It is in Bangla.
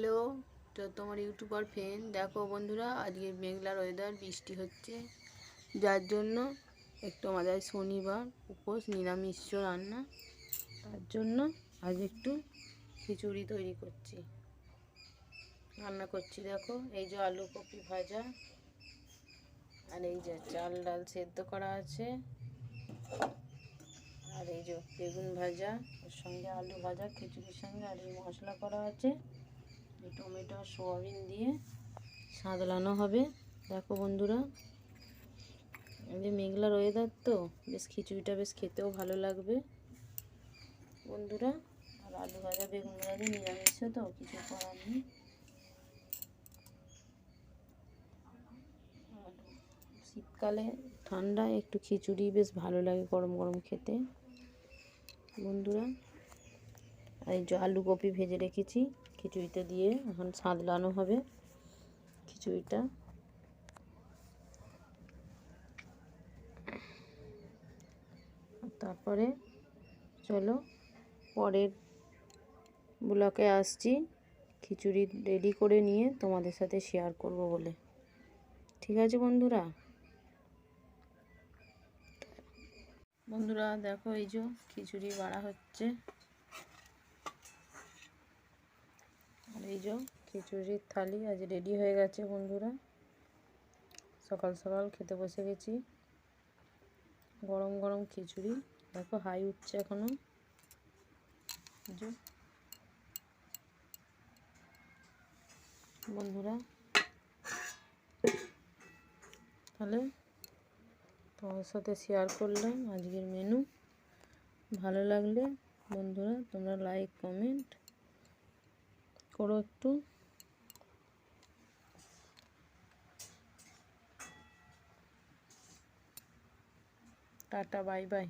হ্যালো, তো তোমার ইউটিউবার ফ্রেন্ড। দেখো বন্ধুরা, আজকে মেঘলার ওয়েদার, বৃষ্টি হচ্ছে, যার জন্য একটু আমাদের শনিবার উপোস, নিরামিষ রান্না। তার জন্য আজ একটু খিচুড়ি তৈরি করছি, রান্না করছি। দেখো, এই যে আলু কপি ভাজা, আর এই যে চাল ডাল সেদ্ধ করা আছে, আর এই যে বেগুন ভাজা, ওর সঙ্গে আলু ভাজা খিচুড়ির সঙ্গে, আর এই মশলা করা আছে টমেটো সোয়াবিন দিয়ে সাঁতলানো হবে। দেখো বন্ধুরা, এই যে মেঘলার ওয়েদার, তো বেশ খিচুড়িটা বেশ খেতেও ভালো লাগবে বন্ধুরা। আর আলু ভাজা বেগুন ভাজা নিরামিষে তো কিছু করার নেই। শীতকালে ঠান্ডায় একটু খিচুড়ি বেশ ভালো লাগে গরম গরম খেতে বন্ধুরা। আর এই যে আলু কপি ভেজে রেখেছি, খিচুড়িতে দিয়ে এখন সাঁতলানো হবে খিচুড়িটা। তারপরে চলো পরের ব্লকে আসছি, খিচুড়ি রেডি করে নিয়ে তোমাদের সাথে শেয়ার করব বলে। ঠিক আছে বন্ধুরা। বন্ধুরা দেখো, এই যে খিচুড়ি বাড়া হচ্ছে, আর এই যে খিচুড়ির থালি আজ রেডি হয়ে গেছে বন্ধুরা। সকাল সকাল খেতে বসে গেছি গরম গরম খিচুড়ি। দেখো হাই উঠছে এখনো। বন্ধুরা, তাহলে তোমার সাথে শেয়ার করলাম আজকের মেনু। ভালো লাগলে বন্ধুরা তোমরা লাইক কমেন্ট করো একটু। Tata, bye bye.